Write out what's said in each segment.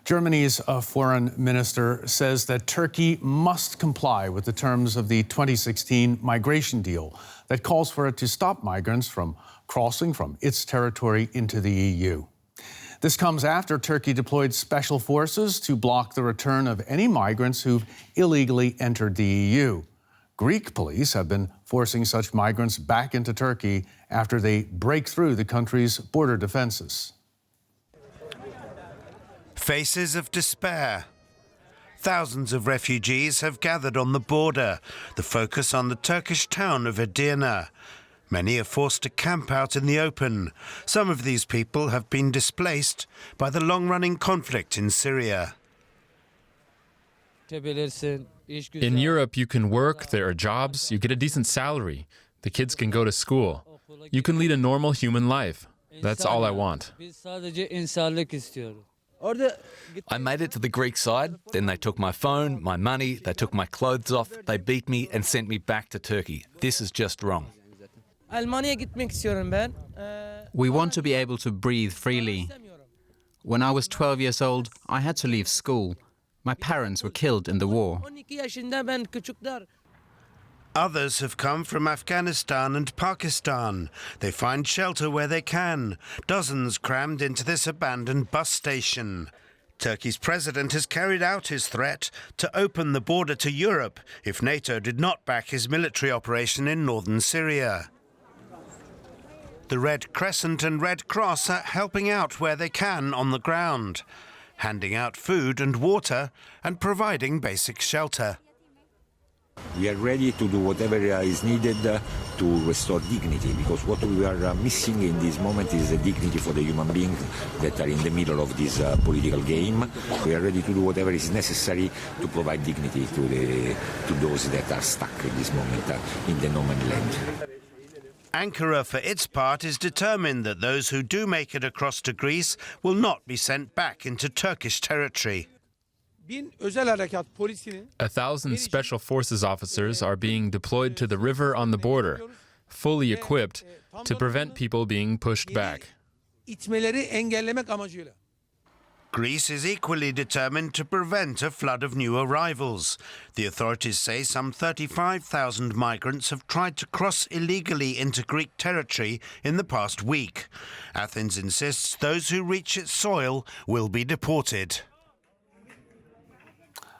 Germany's foreign minister says that Turkey must comply with the terms of the 2016 migration deal that calls for it to stop migrants from crossing from its territory into the EU. This comes after Turkey deployed special forces to block the return of any migrants who've illegally entered the EU. Greek police have been forcing such migrants back into Turkey after they break through the country's border defenses. Faces of despair. Thousands of refugees have gathered on the border, the focus on the Turkish town of Edirne. Many are forced to camp out in the open. Some of these people have been displaced by the long-running conflict in Syria. In Europe, you can work, there are jobs, you get a decent salary. The kids can go to school. You can lead a normal human life. That's all I want. I made it to the Greek side, then they took my phone, my money, they took my clothes off, they beat me and sent me back to Turkey. This is just wrong. We want to be able to breathe freely. When I was 12 years old, I had to leave school. My parents were killed in the war. Others have come from Afghanistan and Pakistan. They find shelter where they can, dozens crammed into this abandoned bus station. Turkey's president has carried out his threat to open the border to Europe if NATO did not back his military operation in northern Syria. The Red Crescent and Red Cross are helping out where they can on the ground, handing out food and water and providing basic shelter. We are ready to do whatever is needed to restore dignity, because what we are missing in this moment is the dignity for the human beings that are in the middle of this political game. We are ready to do whatever is necessary to provide dignity to those that are stuck at this moment in the no man's land. Ankara, for its part, is determined that those who do make it across to Greece will not be sent back into Turkish territory. 1,000 special forces officers are being deployed to the river on the border, fully equipped to prevent people being pushed back. Greece is equally determined to prevent a flood of new arrivals. The authorities say some 35,000 migrants have tried to cross illegally into Greek territory in the past week. Athens insists those who reach its soil will be deported.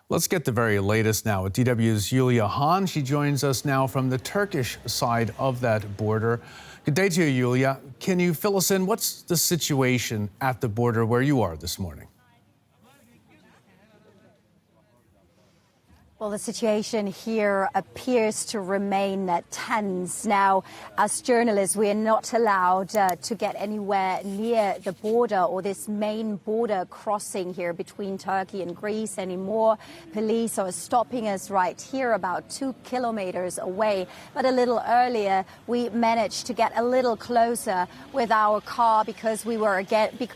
Let's get the very latest now with DW's Yulia Han. She joins us now from the Turkish side of that border. Good day to you, Yulia. Can you fill us in? What's the situation at the border where you are this morning? Well, the situation here appears to remain tense. Now, as journalists, we are not allowed to get anywhere near the border or this main border crossing here between Turkey and Greece anymore. Police are stopping us right here, about 2 kilometers away. But a little earlier, we managed to get a little closer with our car because we were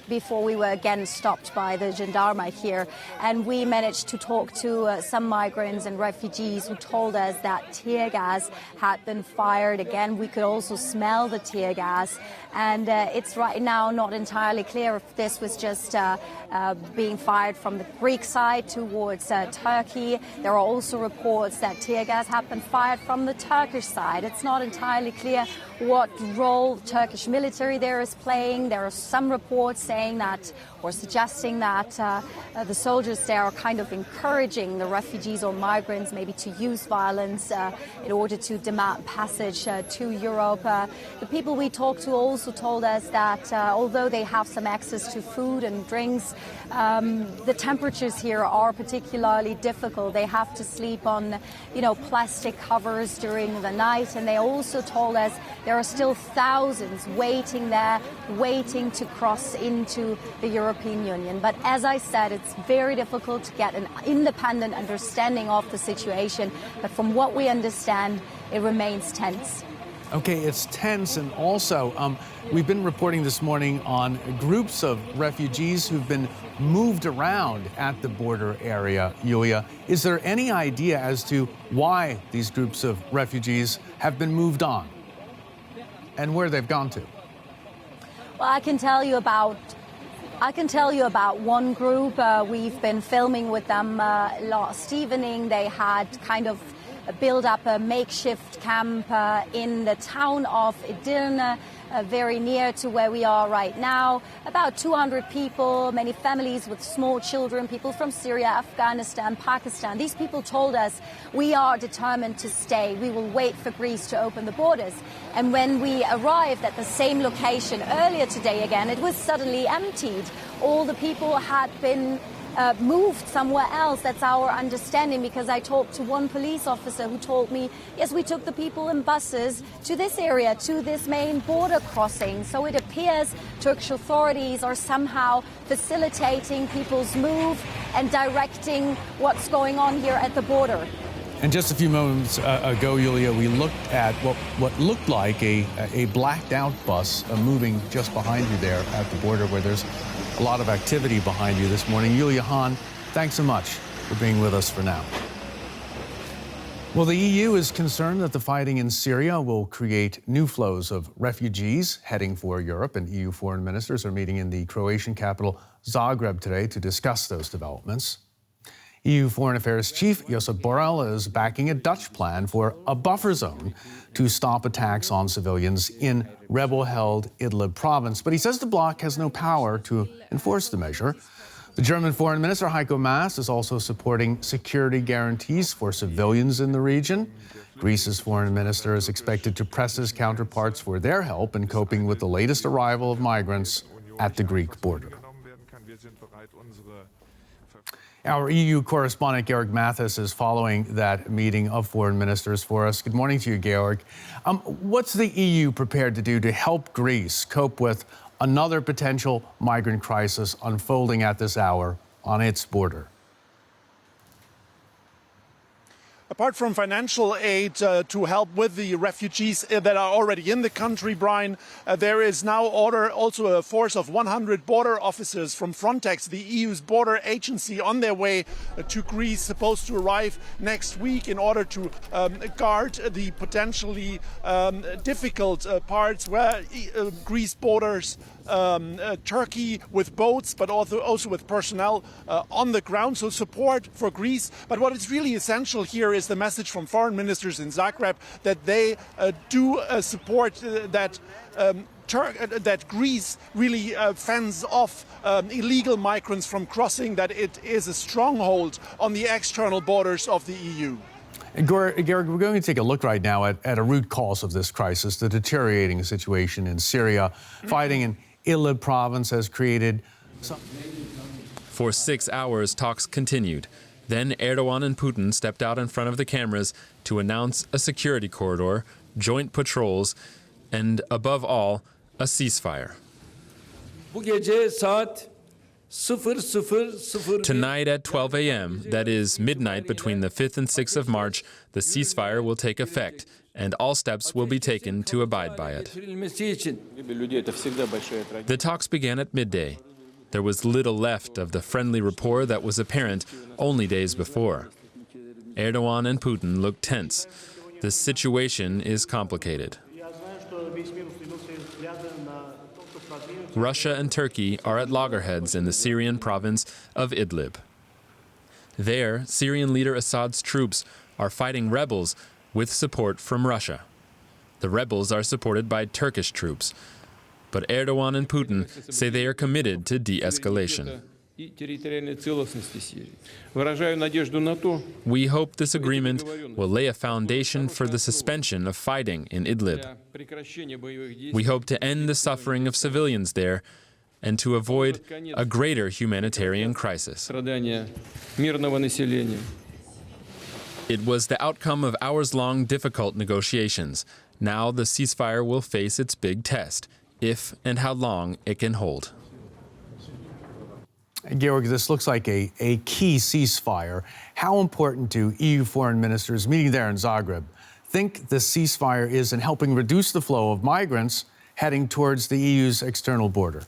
before we were again stopped by the gendarme here. And we managed to talk to some migrants and refugees who told us that tear gas had been fired again. We could also smell the tear gas, and it's right now not entirely clear if this was just being fired from the Greek side towards Turkey. There are also reports that tear gas had been fired from the Turkish side. It's not entirely clear what role the Turkish military there is playing. There are some reports saying that or suggesting that the soldiers there are kind of encouraging the refugees or migrants maybe to use violence in order to demand passage to Europe. The people we talked to also told us that although they have some access to food and drinks, the temperatures here are particularly difficult. They have to sleep on, plastic covers during the night, and they also told us there are still thousands waiting there, waiting to cross into the European Union. But as I said, it's very difficult to get an independent understanding of the situation. But from what we understand, it remains tense. Okay, it's tense, and also we've been reporting this morning on groups of refugees who've been moved around at the border area, Yulia. Is there any idea as to why these groups of refugees have been moved on and where they've gone to? Well, I can tell you about I can tell you about one group. We've been filming with them last evening. They had kind of built up a makeshift camp in the town of Edirne, very near to where we are right now. About 200 people, many families with small children, people from Syria, Afghanistan, Pakistan. These people told us, we are determined to stay. We will wait for Greece to open the borders. And when we arrived at the same location earlier today again, it was suddenly emptied. All the people had been moved somewhere else. That's our understanding, because I talked to one police officer who told me, yes, we took the people in buses to this area, to this main border crossing. So it appears Turkish authorities are somehow facilitating people's move and directing what's going on here at the border. And just a few moments ago, Yulia, we looked at what looked like a blacked out bus moving just behind you there at the border, where there's a lot of activity behind you this morning. Yulia Hahn, thanks so much for being with us for now. Well, the EU is concerned that the fighting in Syria will create new flows of refugees heading for Europe, and EU foreign ministers are meeting in the Croatian capital Zagreb today to discuss those developments. EU Foreign Affairs Chief Josep Borrell is backing a Dutch plan for a buffer zone to stop attacks on civilians in rebel-held Idlib province. But he says the bloc has no power to enforce the measure. The German Foreign Minister Heiko Maas is also supporting security guarantees for civilians in the region. Greece's foreign minister is expected to press his counterparts for their help in coping with the latest arrival of migrants at the Greek border. Our EU correspondent, Georg Mathis, is following that meeting of foreign ministers for us. Good morning to you, Georg. What's the EU prepared to do to help Greece cope with another potential migrant crisis unfolding at this hour on its border? Apart from financial aid to help with the refugees that are already in the country, Brian, there is now also a force of 100 border officers from Frontex, the EU's border agency, on their way to Greece, supposed to arrive next week in order to guard the potentially difficult parts where Greece borders Turkey, with boats, but also with personnel on the ground, so support for Greece. But what is really essential here is the message from foreign ministers in Zagreb that they do support that Greece really fends off illegal migrants from crossing, that it is a stronghold on the external borders of the EU. And Georg, we're going to take a look right now at a root cause of this crisis, the deteriorating situation in Syria. Fighting in Idlib province has created For 6 hours, talks continued. Then Erdogan and Putin stepped out in front of the cameras to announce a security corridor, joint patrols, and above all, a ceasefire. Tonight at 12 a.m., that is midnight between the 5th and 6th of March, the ceasefire will take effect, and all steps will be taken to abide by it. The talks began at midday. There was little left of the friendly rapport that was apparent only days before. Erdogan and Putin look tense. The situation is complicated. Russia and Turkey are at loggerheads in the Syrian province of Idlib. There, Syrian leader Assad's troops are fighting rebels with support from Russia. The rebels are supported by Turkish troops. But Erdogan and Putin say they are committed to de-escalation. We hope this agreement will lay a foundation for the suspension of fighting in Idlib. We hope to end the suffering of civilians there and to avoid a greater humanitarian crisis. It was the outcome of hours-long difficult negotiations. Now the ceasefire will face its big test, if and how long it can hold. Georg, this looks like a key ceasefire. How important do EU foreign ministers meeting there in Zagreb think the ceasefire is in helping reduce the flow of migrants heading towards the EU's external border?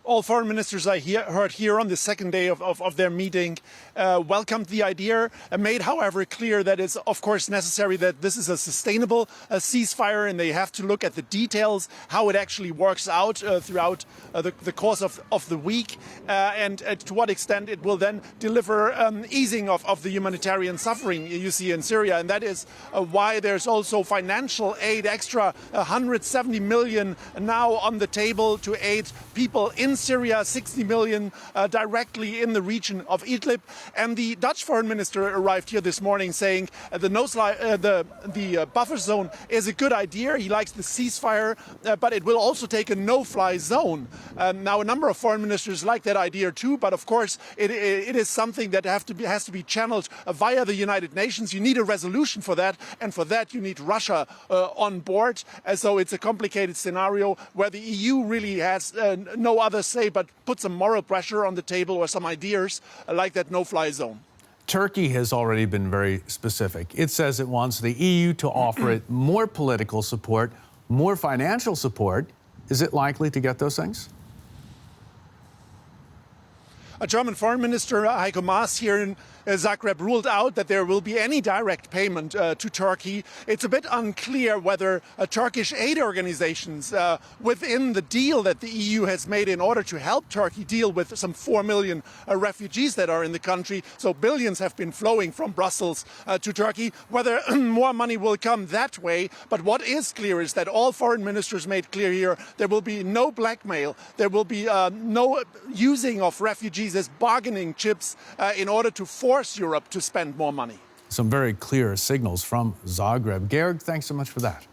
All foreign ministers I heard here on the second day of their meeting welcomed the idea, made, however, clear that it's, of course, necessary that this is a sustainable ceasefire, and they have to look at the details, how it actually works out throughout the course of the week, and to what extent it will then deliver easing of the humanitarian suffering you see in Syria. And that is why there's also financial aid, extra 170 million now on the table to aid people in Syria, 60 million directly in the region of Idlib. And the Dutch foreign minister arrived here this morning saying the buffer zone is a good idea. He likes the ceasefire, but it will also take a no-fly zone. Now, a number of foreign ministers like that idea too, but of course it is something that has to be channeled via the United Nations. You need a resolution for that, and for that you need Russia on board. So it's a complicated scenario where the EU really has no other say but put some moral pressure on the table or some ideas like that no-fly zone. Turkey has already been very specific. It says it wants the EU to offer it more political support, more financial support. Is it likely to get those things? A German foreign minister, Heiko Maas, here in Zagreb ruled out that there will be any direct payment to Turkey. It's a bit unclear whether Turkish aid organizations within the deal that the EU has made in order to help Turkey deal with some 4 million refugees that are in the country, so billions have been flowing from Brussels to Turkey, whether more money will come that way. But what is clear is that all foreign ministers made clear here there will be no blackmail, there will be no using of refugees as bargaining chips in order to force Europe to spend more money. Some very clear signals from Zagreb. Georg, thanks so much for that.